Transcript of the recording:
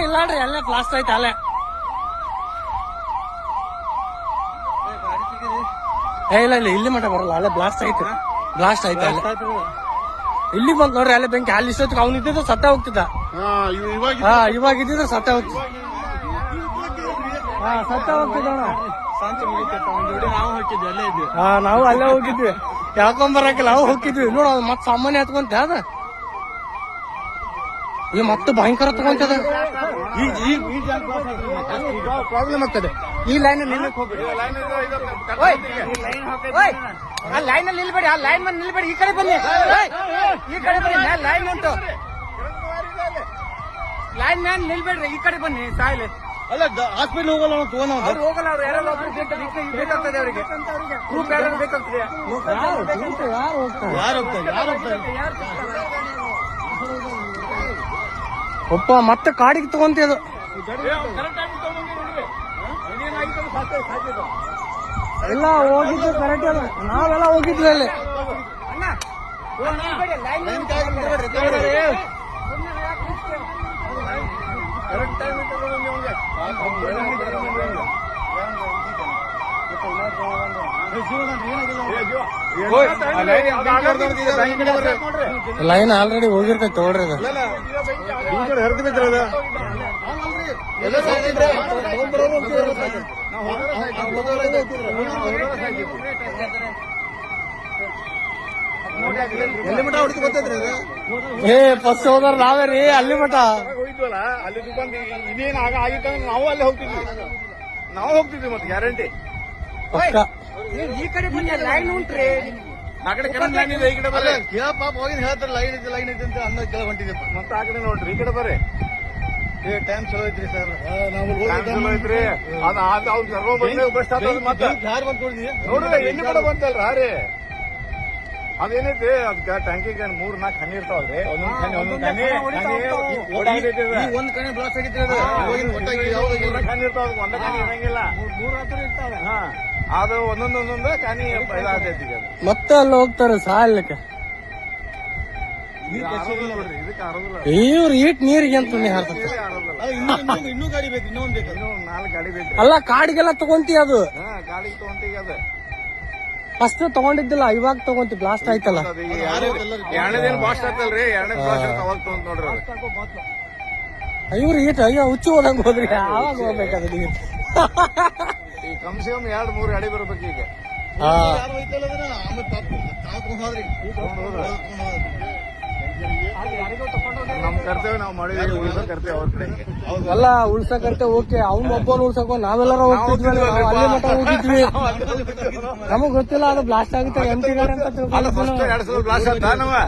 ಇಲ್ಲಾಡ್ರಿ ಅಲ್ಲೇ ಬ್ಲಾಸ್ಟ್ ಆಯ್ತು ಅಲ್ಲೇ. ಇಲ್ಲ ಇಲ್ಲಿ ಮಠ ಬರಲ್ಲ, ಅಲ್ಲೇ ಬ್ಲಾಸ್ಟ್ ಆಯ್ತು. ಬ್ಲಾಸ್ಟ್ ಆಯ್ತು ಅಲ್ಲೇ. ಇಲ್ಲಿ ಬಂದ್ ನೋಡ್ರಿ ಅಲ್ಲೇ ಬೆಂಕಿ. ಅಲ್ಲಿ ಇಷ್ಟೊತ್ತಿಗೆ ಅವ್ನು ಇದ್ದಿದ್ದು ಸತ್ತ ಹೋಗ್ತಿದ್ದ. ಇವಾಗ ಇದ್ದಿದ್ರೆ ಸತ್ತ ಹೋಗ್ತಿದ್ದ. ಸತ್ತ ಹೋಗ್ತಿದ್ದಣ. ನಾವು ಅಲ್ಲೇ ಹೋಗಿದ್ವಿ. ಯಾಕೊಂಬರಕಿಲ್ಲ ನಾವು ಹೋಗಿದ್ವಿ. ನೋಡ ಮತ್ ಸಾಮಾನ್ಯ ಹತ್ಕೊಂತ ಅದ ಈ ಮತ್ತೆ ಭಯಂಕರ ತಗೊಂತದ. ಪ್ರಾಬ್ಲಮ್ ಆಗ್ತದೆ. ಈ ಲೈನ್ ನಿಲ್ಲಕ್ ಹೋಗ್ಬೇಡಿ. ಆ ಲೈನ್ ಅಲ್ಲಿ ನಿಲ್ಬೇಡಿ. ಆ ಲೈನ್ ಮೇಲೆ ನಿಲ್ಬೇಡಿ. ಈ ಕಡೆ ಬನ್ನಿ. ಈ ಕಡೆ ಬನ್ನಿ. ಲೈನ್ ಉಂಟು. ಲೈನ್ ಮ್ಯಾನ್ ನಿಲ್ಬೇಡ್ರಿ. ಈ ಕಡೆ ಬನ್ನಿ. ಸಾಯ್ಲೆ ಅಲ್ಲ ಹಾಸ್ಪಿಟಲ್ ಹೋಗಲ್ಲ. ಅವ್ರು ಹೋಗಲ್ಲ. ಅವ್ರು ಯಾರು ಬೇಕಾಗ್ತದೆ. ಅವರಿಗೆ ಗ್ರೂಪ್ ಯಾರು ಬೇಕಾಗ್ತದೆ. ಒಪ್ಪ ಮತ್ತೆ ಕಾಡಿಗೆ ತಗೊಂತದು. ಎಲ್ಲ ಹೋಗಿದ್ದು ಕರೆಕ್ಟ್ ಅಲ್ಲ. ನಾವೆಲ್ಲ ಹೋಗಿದ್ವಿ ಅಲ್ಲಿ. ಲೈನ್ ಆಲ್ರೆಡಿ ಹೋಗಿರ್ತೈತೆ ನೋಡ್ರಿ. ಹರಿದು ಬಿದ್ರದ ಫಸ್ಟ್ ಹೋದ್ರ ನಾವೇ ರೀ ಅಲ್ಲಿ ಮಠ ಹೋಗಿದ್ವಲ್ಲ. ಅಲ್ಲಿ ಬಂದು ಇನ್ನೇನ್ ಆಗಿತ್ತ ನಾವು ಅಲ್ಲೇ ಹೋಗ್ತಿದ್ವಿ. ಮತ್ತೆ ಗ್ಯಾರಂಟಿ. ಈ ಕಡೆ ಲೈನ್ ಉಂಟ್ರಿ. ಆ ಕಡೆ ಕರೆಂಟ್ ಲೈನ್ ಇದೆ. ಈ ಕಡೆ ಬರ್ರಿ. ಪಾಪ ಹೋಗಿ ಹೇಳ್ತಾರೆ ಲೈನ್ ಐತೆ ಅಂತ ಅನ್ನೋ ಕೆಳ ಹೊಂಟಿದೆ. ಮತ್ತೆ ಆ ಕಡೆ ನೋಡ್ರಿ. ಈ ಕಡೆ ಬರ್ರಿ. ಟೈಮ್ ಚಲೋ ಐತ್ರಿ ಸರ್. ಚಲೋ ಐತ್ರಿ. ನೋಡ್ರಿ ಎಣ್ಣೆ ಕಡೆ ಬಂತಲ್ರ ರೀ. ಅದೇನೈತಿ ಅದಕ್ಕೆ ಟ್ಯಾಂಕಿ 3-4 ಖನಿ ಇರ್ತಾವಲ್ರಿ. ಒಂದೊಂದ್ ಖನಿ ಬ್ಲಾಸ್ಟ್ ಆಗಿತ್ತು. ಖನಿ ಇರ್ತಾವ. ಒಂದ ಖನಿ ಇರಂಗಿಲ್ಲ. 3 ಇರ್ತಾವೆ. ಅದು ಒಂದೊಂದೊಂದೊಂದು ಖಾನಿ ಇದಾಗ್ತೈತಿ. ಮತ್ತೆ ಅಲ್ಲಿ ಹೋಗ್ತಾರೆ ಸಾಯಲಿಕ್ಕೆ. ಇವ್ರು ಈಟ್ ನೀರಿಗೆ ಅಂತ ಇನ್ನೂ ಗಾಡಿ ಬೇಕು. ಇನ್ನೊಂದು ಬೇಕು. 4 ಗಾಡಿ ಬೇಕು. ಅಲ್ಲ ಕಾಡಿಗೆಲ್ಲ ತಗೊಂತಿ ಅದು. ಗಾಡಿಗೆ ತಗೊಂತೀಗ ಅದು ಫಸ್ಟ್ ತಗೊಂಡಿದ್ದಿಲ್ಲ. ಇವಾಗ ತಗೊಂತಿ. ಬ್ಲಾಸ್ಟ್ ಆಯ್ತಲ್ಲ. ಎರಡನೇದೇನು ಬ್ಲಾಸ್ಟ್ ಆಯ್ತಲ್ರಿ. ಎರಡನೇ ಬ್ಲಾಸ್ಟ್ ಅವಾಗ ತಗೊಂಡ್ ನೋಡ್ರಿ. ಇವ್ರು ಈಟ್ ಅಯ್ಯೋ ಹುಚ್ಚು ಹೋದಂಗ ಹೋದ್ರಿ. ಆವಾಗ ಹೋಗ್ಬೇಕಾದ್ರೆ ನೀವು ಈ ಕಮ್ಸೆ ಕಮ್ 2-3 ಗಾಡಿ ಬರ್ಬೇಕು ಈಗ. ನಮ್ ಕರ್ತವ್ಯ ನಾವು ಮಾಡಿದ್ವಿ. ಉಳಿಸೋ ಕರ್ತವ್ಯ ಅವ್ರ ಕಡೆ. ಎಲ್ಲ ಉಳ್ಸಕಂತೆ ಓಕೆ. ಅವ್ನ ಒಬ್ಬನ ಉಳ್ಸಕ ನಾವೆಲ್ಲರ ಹೋಗ್ತಿದ್ವಿ. ಅಲ್ಲಿ ಮಟ್ಟ ಹೋಗಿದ್ವಿ. ನಮಗ್ ಗೊತ್ತಿಲ್ಲ ಅದು ಬ್ಲಾಸ್ಟ್ ಆಗುತ್ತೆ. ಎಂಟಿ ಗಾಡಿ ಅಂತ ಬ್ಲಾಸ್ಟ್ ಆಯ್ತಾ.